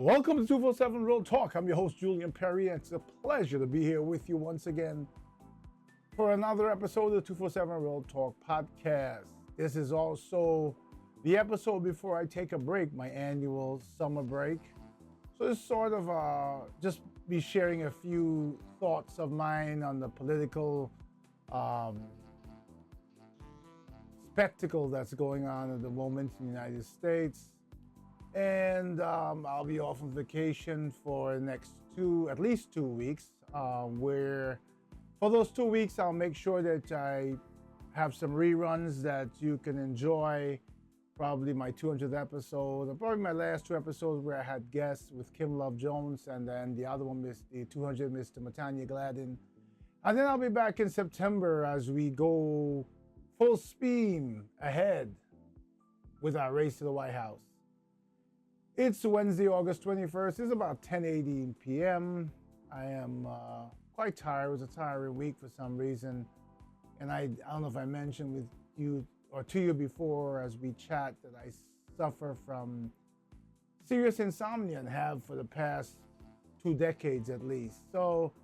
Welcome to 247 Real Talk. I'm your host, Julian Perry, and it's a pleasure to be here with you once again for another episode of the 247 Real Talk podcast. This is also the episode before I take a break, my annual summer break. So it's sort of just be sharing a few thoughts of mine on the political spectacle that's going on at the moment in the United States. And I'll be off on vacation for the next at least 2 weeks, where for those 2 weeks, I'll make sure that I have some reruns that you can enjoy. Probably my 200th episode, and probably my last two episodes where I had guests with Kim Love Jones, and then the other one, the 200, Mr. Matanya Gladden. And then I'll be back in September as we go full steam ahead with our race to the White House. It's Wednesday, August 21st. It's about 10:18 p.m. I am quite tired. It was a tiring week for some reason. And I don't know if I mentioned with you or to you before as we chat that I suffer from serious insomnia and have for the past 2 decades at least. So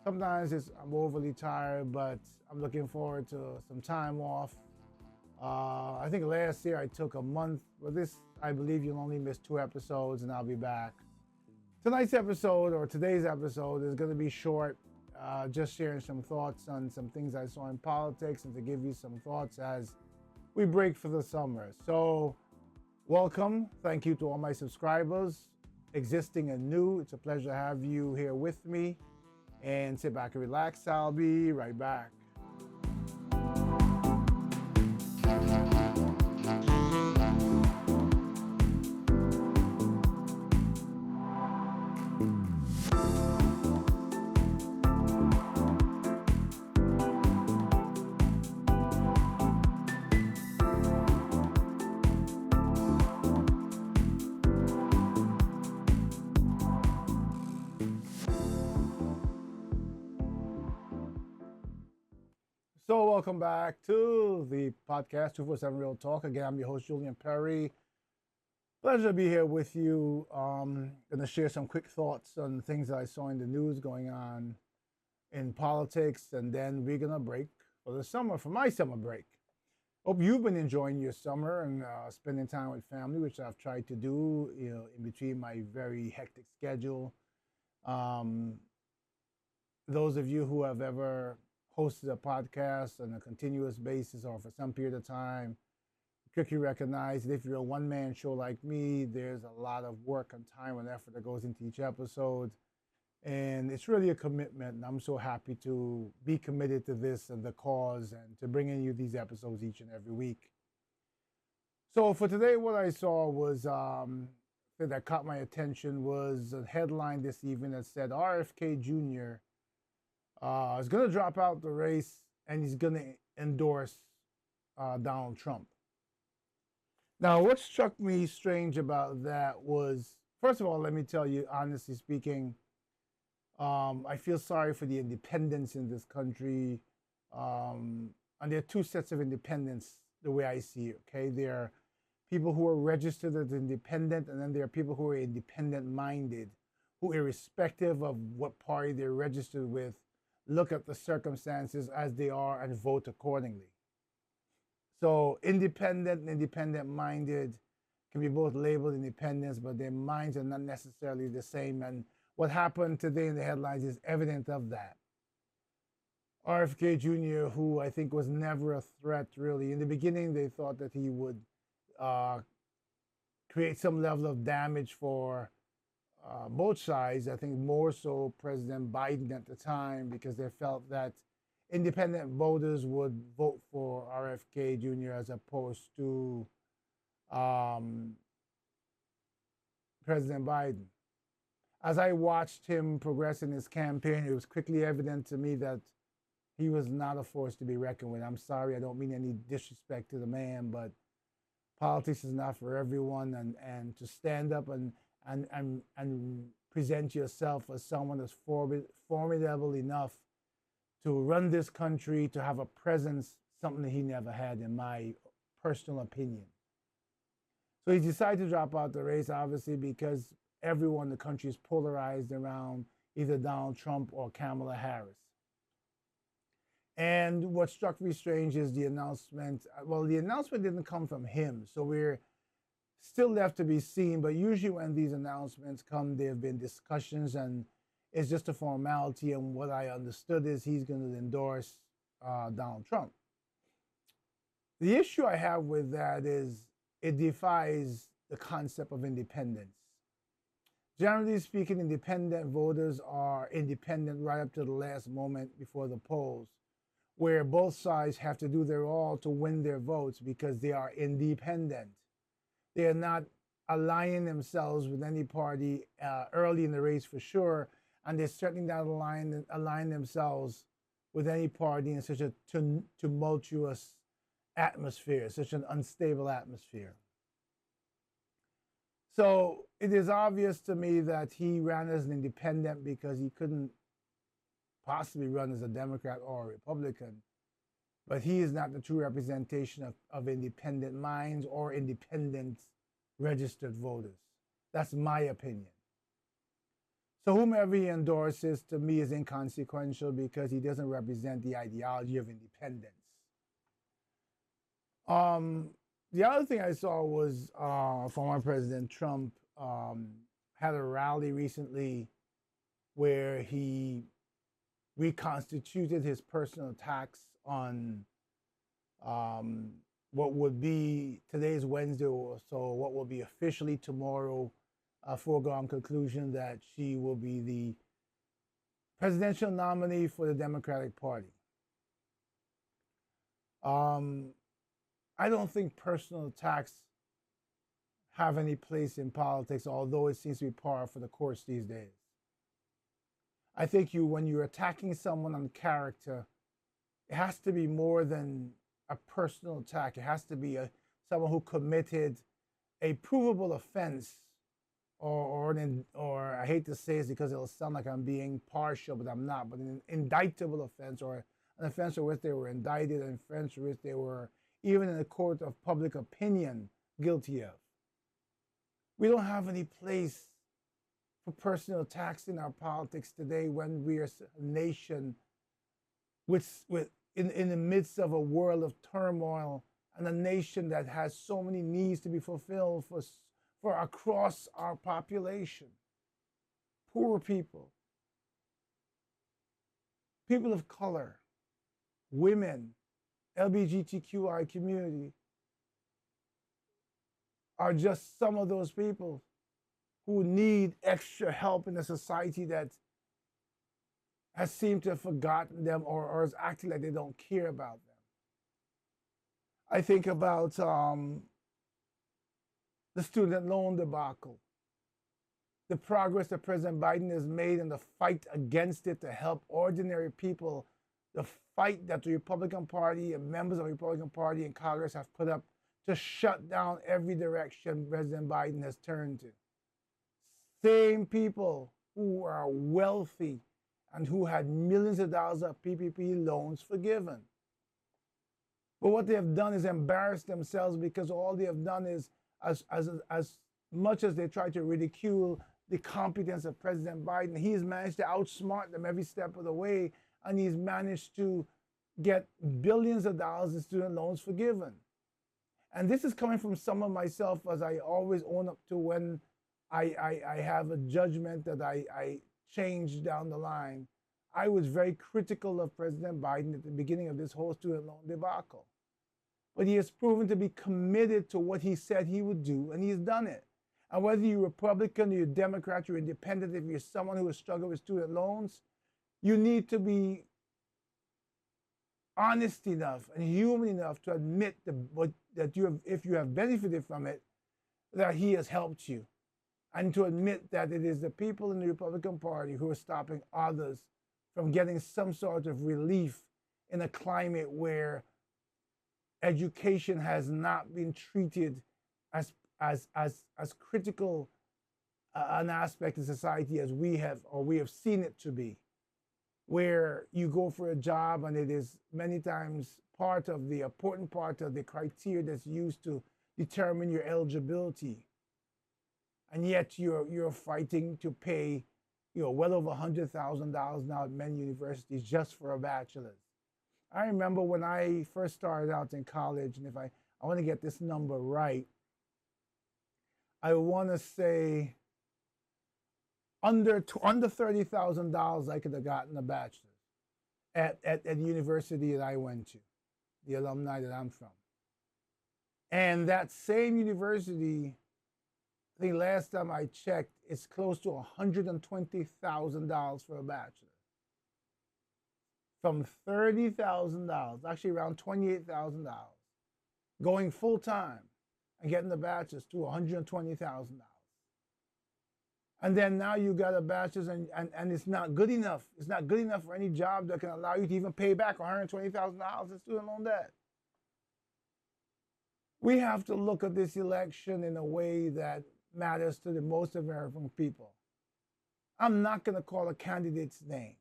sometimes I'm overly tired, but I'm looking forward to some time off. I think last year I took a month, but I believe you'll only miss 2 episodes and I'll be back. Today's episode is going to be short, just sharing some thoughts on some things I saw in politics and to give you some thoughts as we break for the summer. So welcome. Thank you to all my subscribers, existing and new. It's a pleasure to have you here with me, and sit back and relax. I'll be right back. So welcome back to the podcast, 247 Real Talk. Again, I'm your host, Julian Perry. Pleasure to be here with you. Going to share some quick thoughts on things that I saw in the news going on in politics, and then we're going to break for my summer break. Hope you've been enjoying your summer and spending time with family, which I've tried to do, in between my very hectic schedule. Those of you who have ever hosted a podcast on a continuous basis or for some period of time, quickly recognize that if you're a one-man show like me, there's a lot of work and time and effort that goes into each episode. And it's really a commitment, and I'm so happy to be committed to this and the cause and to bringing you these episodes each and every week. So for today, what I saw was that caught my attention was a headline this evening that said RFK Jr. Is going to drop out the race and he's going to endorse Donald Trump. Now, what struck me strange about that was, first of all, let me tell you, honestly speaking, I feel sorry for the independents in this country. And there are 2 sets of independents, the way I see it, okay? There are people who are registered as independent, and then there are people who are independent-minded, who, irrespective of what party they're registered with, look at the circumstances as they are and vote accordingly. So independent and independent-minded can be both labeled independents, but their minds are not necessarily the same. And what happened today in the headlines is evident of that. RFK Jr., who I think was never a threat, really. In the beginning, they thought that he would create some level of damage for both sides. I think more so President Biden at the time, because they felt that independent voters would vote for RFK Jr. as opposed to President Biden. As I watched him progress in his campaign, it was quickly evident to me that he was not a force to be reckoned with. I'm sorry, I don't mean any disrespect to the man, but politics is not for everyone, and to stand up and present yourself as someone that's formidable enough to run this country, to have a presence, something that he never had, in my personal opinion. So he decided to drop out the race, obviously, because everyone in the country is polarized around either Donald Trump or Kamala Harris. And what struck me strange is the announcement. Well, the announcement didn't come from him, so we're still left to be seen. But usually, when these announcements come, there have been discussions, and it's just a formality. And what I understood is he's going to endorse Donald Trump. The issue I have with that is it defies the concept of independence. Generally speaking, independent voters are independent right up to the last moment before the polls, where both sides have to do their all to win their votes because they are independent. They are not aligning themselves with any party early in the race for sure, and they're certainly not align themselves with any party in such a tumultuous atmosphere, such an unstable atmosphere. So it is obvious to me that he ran as an independent because he couldn't possibly run as a Democrat or a Republican. But he is not the true representation of independent minds or independent registered voters. That's my opinion. So whomever he endorses to me is inconsequential because he doesn't represent the ideology of independence. The other thing I saw was former President Trump had a rally recently where he reconstituted his personal attacks on what would be today's Wednesday, or so what will be officially tomorrow, a foregone conclusion that she will be the presidential nominee for the Democratic Party. I don't think personal attacks have any place in politics, although it seems to be par for the course these days. I think when you're attacking someone on character, it has to be more than a personal attack. It has to be someone who committed a provable offense, or I hate to say this because it'll sound like I'm being partial, but I'm not, but an indictable offense, or an offense for which they were indicted, an offense for which they were, even in a court of public opinion, guilty of. We don't have any place for personal attacks in our politics today when we are a nation in the midst of a world of turmoil, and a nation that has so many needs to be fulfilled for across our population. Poor people, people of color, women, LGBTQI community are just some of those people who need extra help in a society that has seemed to have forgotten them, or is acting like they don't care about them. I think about the student loan debacle, the progress that President Biden has made in the fight against it to help ordinary people, the fight that the Republican Party and members of the Republican Party in Congress have put up to shut down every direction President Biden has turned to. Same people who are wealthy and who had millions of dollars of PPP loans forgiven. But what they have done is embarrass themselves, because all they have done is, as much as they try to ridicule the competence of President Biden, he's managed to outsmart them every step of the way, and he's managed to get billions of dollars in student loans forgiven. And this is coming from someone myself, as I always own up to when I have a judgment that I change down the line. I was very critical of President Biden at the beginning of this whole student loan debacle. But he has proven to be committed to what he said he would do, and he's done it. And whether you're Republican, you're Democrat, you're independent, if you're someone who has struggled with student loans, you need to be honest enough and human enough to admit that if you have benefited from it, that he has helped you. And to admit that it is the people in the Republican Party who are stopping others from getting some sort of relief in a climate where education has not been treated as critical an aspect of society as we have seen it to be, where you go for a job and it is many times important part of the criteria that's used to determine your eligibility. and yet you're fighting to pay, well over $100,000 now at many universities just for a bachelor's. I remember when I first started out in college, and if I want to get this number right, I want to say under $30,000 I could have gotten a bachelor's at the university that I went to, the alumni that I'm from. And that same university, I think last time I checked, it's close to $120,000 for a bachelor. From $30,000, actually around $28,000, going full time and getting the bachelor's to $120,000. And then now you got a bachelor's, and it's not good enough. It's not good enough for any job that can allow you to even pay back $120,000 in student loan debt. We have to look at this election in a way that matters to the most American people. I'm not going to call a candidate's name,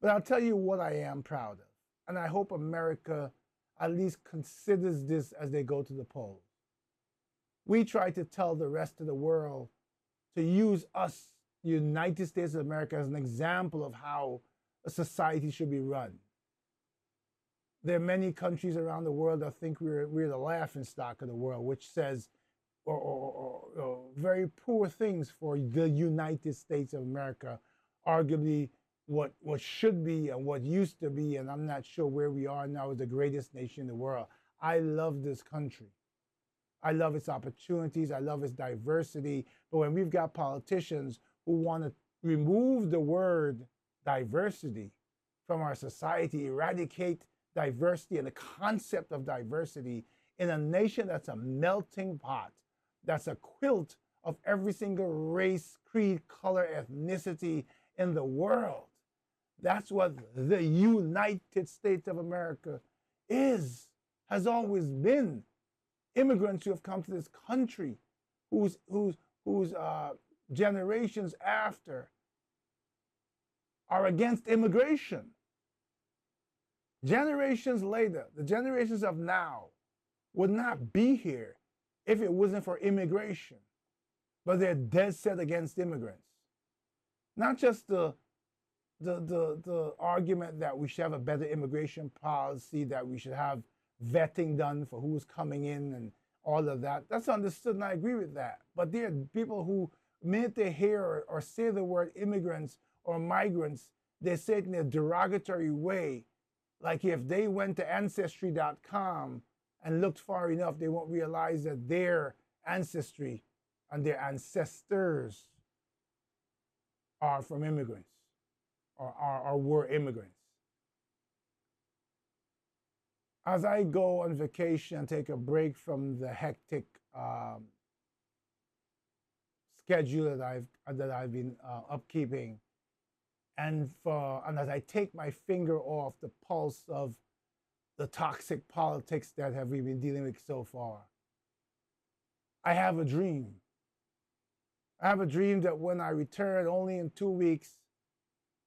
but I'll tell you what I am proud of. And I hope America at least considers this as they go to the polls. We try to tell the rest of the world to use us, the United States of America, as an example of how a society should be run. There are many countries around the world that think we're the laughing stock of the world, which says or very poor things for the United States of America, arguably what should be and what used to be, and I'm not sure where we are now as the greatest nation in the world. I love this country. I love its opportunities. I love its diversity. But when we've got politicians who want to remove the word diversity from our society, eradicate diversity and the concept of diversity in a nation that's a melting pot, that's a quilt of every single race, creed, color, ethnicity in the world. That's what the United States of America is, has always been. Immigrants who have come to this country, whose generations after are against immigration. Generations later, the generations of now would not be here if it wasn't for immigration. But they're dead set against immigrants. Not just the argument that we should have a better immigration policy, that we should have vetting done for who's coming in and all of that. That's understood, and I agree with that. But there are people who, the minute they hear or say the word immigrants or migrants, they say it in a derogatory way. Like if they went to Ancestry.com and looked far enough, they won't realize that their ancestry and their ancestors are from immigrants or were immigrants. As I go on vacation and take a break from the hectic schedule that I've been upkeeping, and as I take my finger off the pulse of the toxic politics that we've been dealing with so far, I have a dream. I have a dream that when I return only in 2 weeks,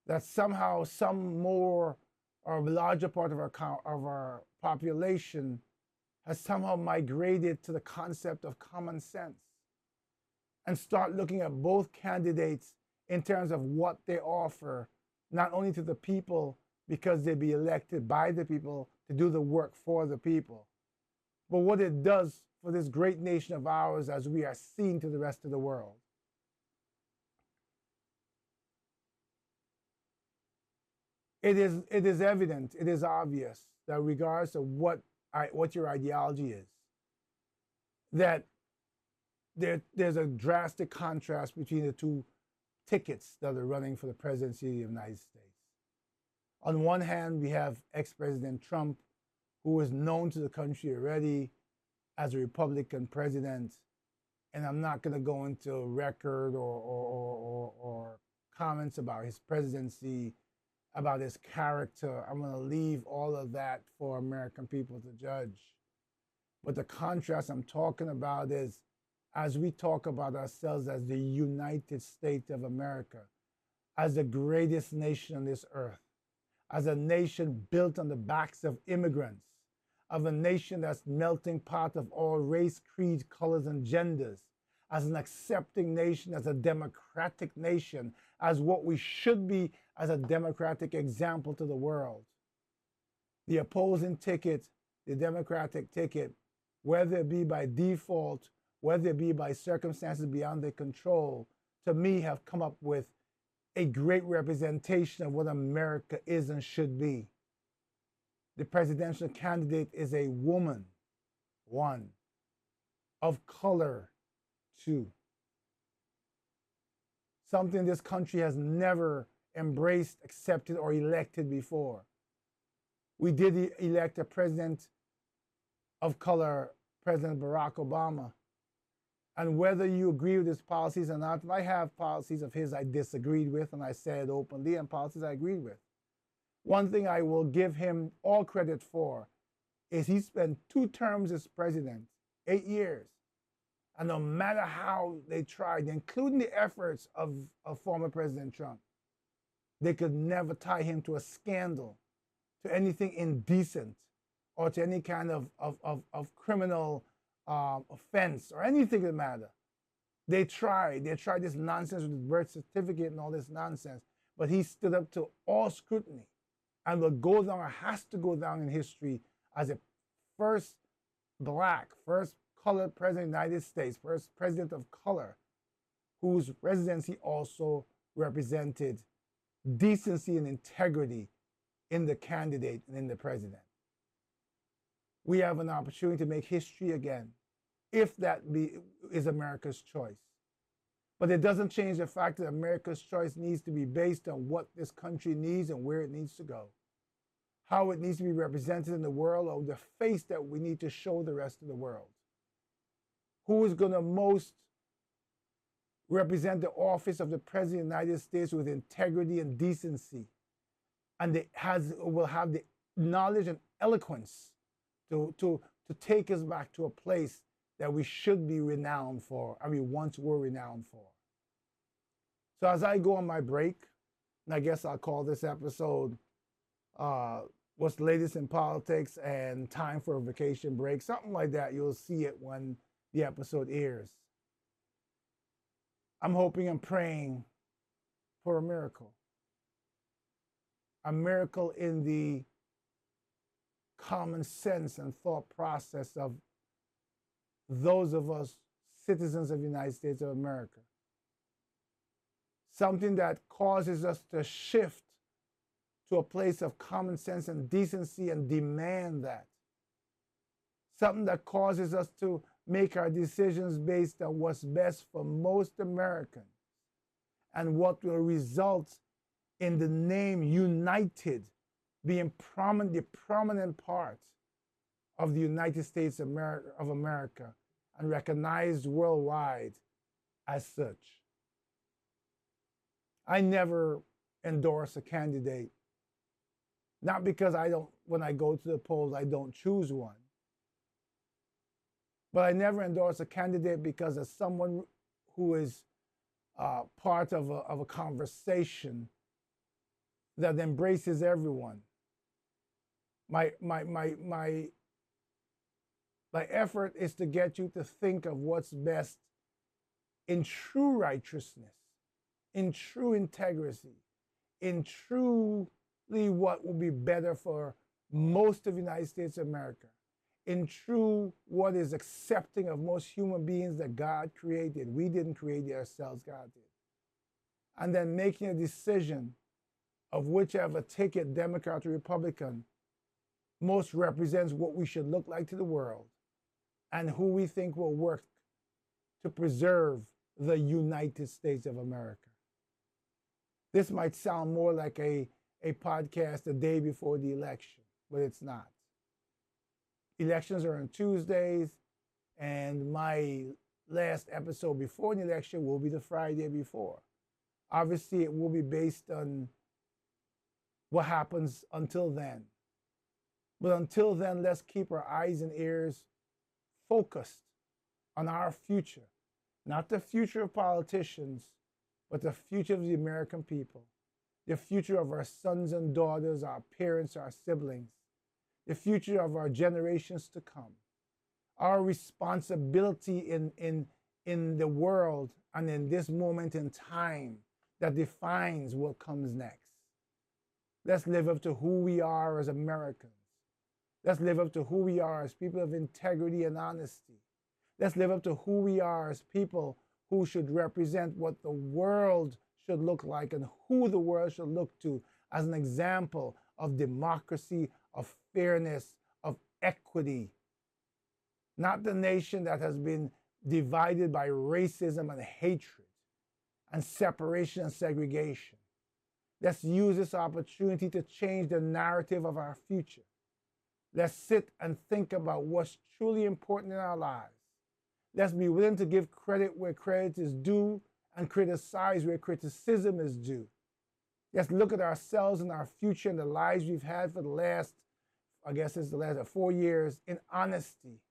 that somehow some more or a larger part of our population has somehow migrated to the concept of common sense and start looking at both candidates in terms of what they offer, not only to the people because they be elected by the people to do the work for the people, but what it does for this great nation of ours as we are seen to the rest of the world. It is evident, it is obvious that regardless of what your ideology is, that there's a drastic contrast between the two tickets that are running for the presidency of the United States. On one hand, we have ex-President Trump, who is known to the country already as a Republican president, and I'm not going to go into record or comments about his presidency, about his character. I'm going to leave all of that for American people to judge. But the contrast I'm talking about is, as we talk about ourselves as the United States of America, as the greatest nation on this earth, as a nation built on the backs of immigrants, of a nation that's melting pot of all race, creed, colors, and genders, as an accepting nation, as a democratic nation, as what we should be as a democratic example to the world. The opposing ticket, the Democratic ticket, whether it be by default, whether it be by circumstances beyond their control, to me have come up with a great representation of what America is and should be. The presidential candidate is a woman, one, of color, two. Something this country has never embraced, accepted, or elected before. We did elect a president of color, President Barack Obama. And whether you agree with his policies or not, I have policies of his I disagreed with, and I said openly, and policies I agreed with. One thing I will give him all credit for is he spent 2 terms as president, 8 years. And no matter how they tried, including the efforts of former President Trump, they could never tie him to a scandal, to anything indecent, or to any kind of criminal offense or anything that matter. They tried this nonsense with his birth certificate and all this nonsense, but he stood up to all scrutiny and will go down, or has to go down in history as a first black, first colored president of the United States, first president of color, whose presidency also represented decency and integrity in the candidate and in the president. We have an opportunity to make history again, if that is America's choice. But it doesn't change the fact that America's choice needs to be based on what this country needs and where it needs to go, how it needs to be represented in the world, or the face that we need to show the rest of the world. Who is going to most represent the office of the President of the United States with integrity and decency, and will have the knowledge and eloquence to take us back to a place that we should be renowned for, and we once were renowned for. So as I go on my break, and I guess I'll call this episode What's the Latest in Politics and Time for a Vacation Break, something like that. You'll see it when the episode airs. I'm hoping and praying for a miracle in the common sense and thought process of those of us citizens of the United States of America. Something that causes us to shift to a place of common sense and decency and demand that. Something that causes us to make our decisions based on what's best for most Americans and what will result in the name United being the prominent part of the United States of America and recognized worldwide as such. I never endorse a candidate, not because when I go to the polls, I don't choose one. But I never endorse a candidate because as someone who is part of a conversation that embraces everyone. My effort is to get you to think of what's best in true righteousness, in true integrity, in truly what will be better for most of the United States of America, in true what is accepting of most human beings that God created. We didn't create it ourselves, God did. And then making a decision of whichever ticket, Democrat or Republican, most represents what we should look like to the world and who we think will work to preserve the United States of America. This might sound more like a podcast the day before the election, but it's not. Elections are on Tuesdays, and my last episode before the election will be the Friday before. Obviously, it will be based on what happens until then. But until then, let's keep our eyes and ears focused on our future. Not the future of politicians, but the future of the American people. The future of our sons and daughters, our parents, our siblings. The future of our generations to come. Our responsibility in in the world and in this moment in time that defines what comes next. Let's live up to who we are as Americans. Let's live up to who we are as people of integrity and honesty. Let's live up to who we are as people who should represent what the world should look like and who the world should look to as an example of democracy, of fairness, of equity. Not the nation that has been divided by racism and hatred and separation and segregation. Let's use this opportunity to change the narrative of our future. Let's sit and think about what's truly important in our lives. Let's be willing to give credit where credit is due and criticize where criticism is due. Let's look at ourselves and our future and the lives we've had for the last, I guess it's the last 4 years, in honesty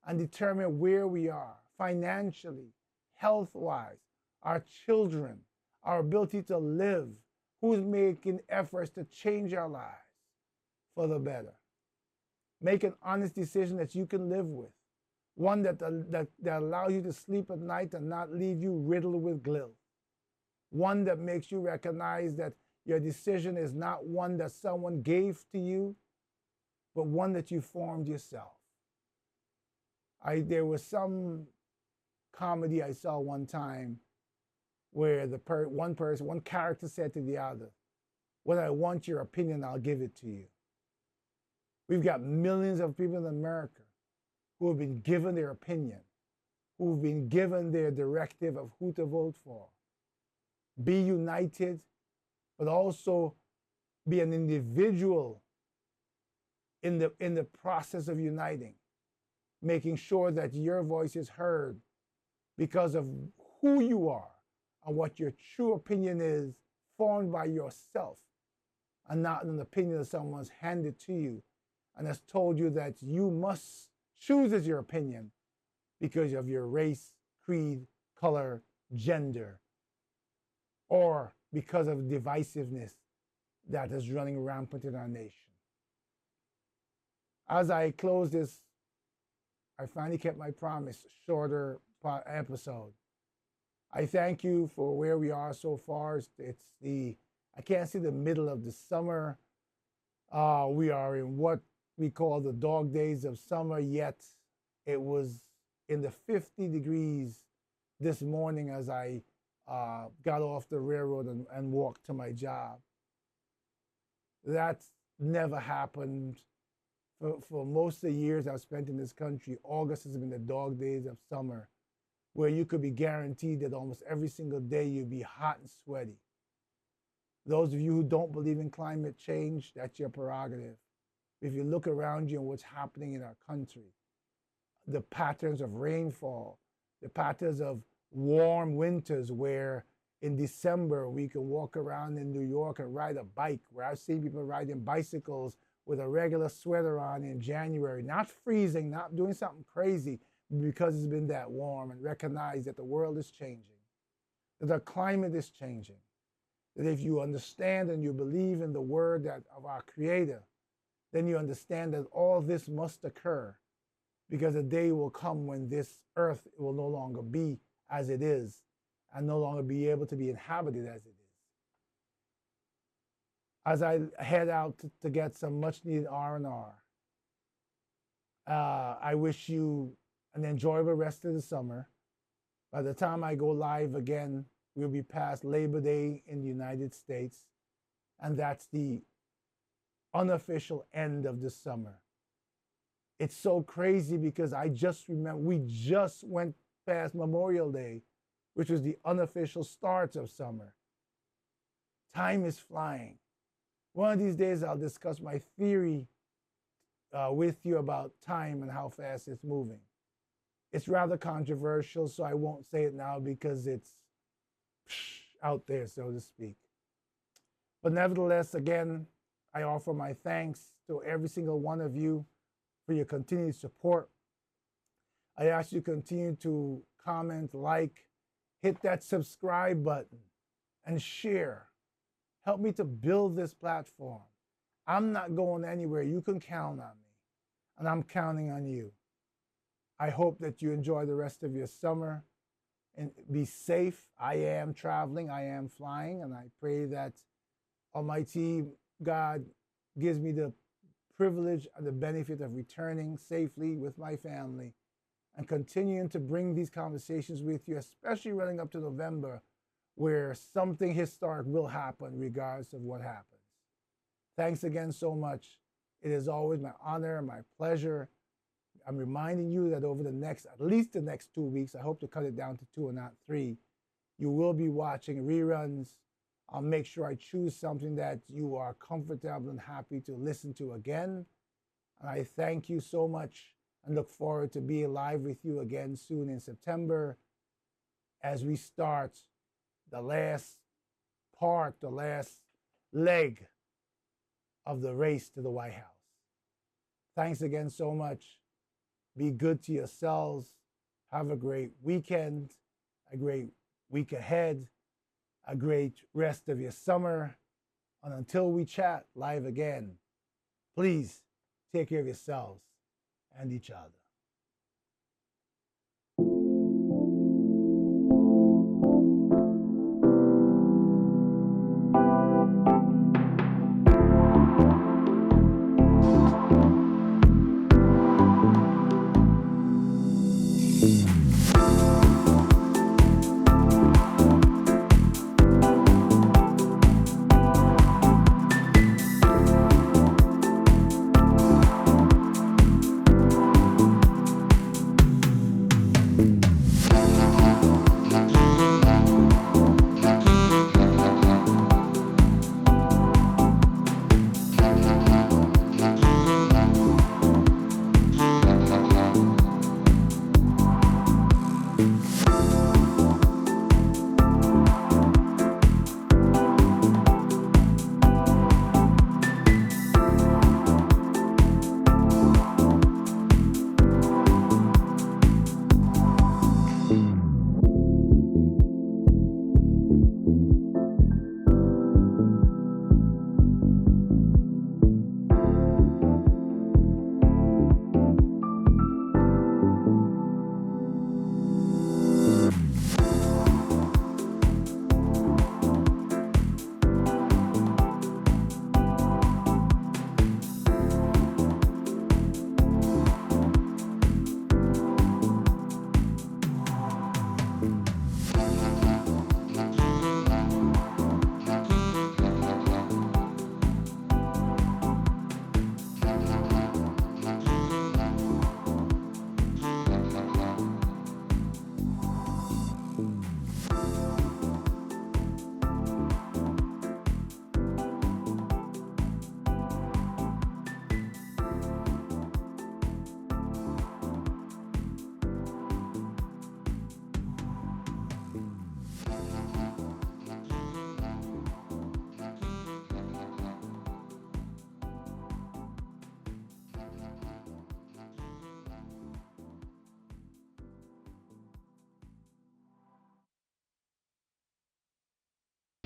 and determine where we are financially, health-wise, our children, our ability to live, who's making efforts to change our lives for the better. Make an honest decision that you can live with, one that allows you to sleep at night and not leave you riddled with guilt, one that makes you recognize that your decision is not one that someone gave to you, but one that you formed yourself. There was some comedy I saw one time where one character said to the other, "When I want your opinion, I'll give it to you." We've got millions of people in America who have been given their opinion, who've been given their directive of who to vote for. Be united, but also be an individual in the process of uniting, making sure that your voice is heard because of who you are and what your true opinion is, formed by yourself and not an opinion that someone's handed to you and has told you that you must choose as your opinion because of your race, creed, color, gender, or because of divisiveness that is running rampant in our nation. As I close this, I finally kept my promise, shorter episode. I thank you for where we are so far. I can't see the middle of the summer. We are in what we call the dog days of summer, yet it was in the 50 degrees this morning as I got off the railroad and walked to my job. That's never happened. For most of the years I've spent in this country, August has been the dog days of summer, where you could be guaranteed that almost every single day you'd be hot and sweaty. Those of you who don't believe in climate change, that's your prerogative. If you look around you and what's happening in our country, the patterns of rainfall, the patterns of warm winters where in December we can walk around in New York and ride a bike, where I've seen people riding bicycles with a regular sweater on in January, not freezing, not doing something crazy, because it's been that warm, and recognize that the world is changing, that the climate is changing, that if you understand and you believe in the word of our Creator, then you understand that all this must occur because a day will come when this earth will no longer be as it is and no longer be able to be inhabited as it is. As I head out to get some much needed R&R, I wish you an enjoyable rest of the summer. By the time I go live again, we'll be past Labor Day in the United States, and that's the unofficial end of the summer. It's so crazy because I just remember we just went past Memorial Day, which was the unofficial start of summer. Time is flying. One of these days I'll discuss my theory with you about time and how fast it's moving. It's rather controversial, so I won't say it now because it's out there, so to speak. But nevertheless, again, I offer my thanks to every single one of you for your continued support. I ask you to continue to comment, like, hit that subscribe button, and share. Help me to build this platform. I'm not going anywhere. You can count on me, and I'm counting on you. I hope that you enjoy the rest of your summer. and be safe. I am traveling, I am flying, and I pray that Almighty God gives me the privilege and the benefit of returning safely with my family and continuing to bring these conversations with you, especially running up to November, where something historic will happen regardless of what happens. Thanks again so much. It is always my honor and my pleasure. I'm reminding you that over the next, at least the next 2 weeks, I hope to cut it down to 2 and not 3, you will be watching reruns. I'll make sure I choose something that you are comfortable and happy to listen to again. And I thank you so much and look forward to being live with you again soon in September as we start the last part, the last leg of the race to the White House. Thanks again so much. Be good to yourselves. Have a great weekend, a great week ahead, a great rest of your summer. And until we chat live again, please take care of yourselves and each other.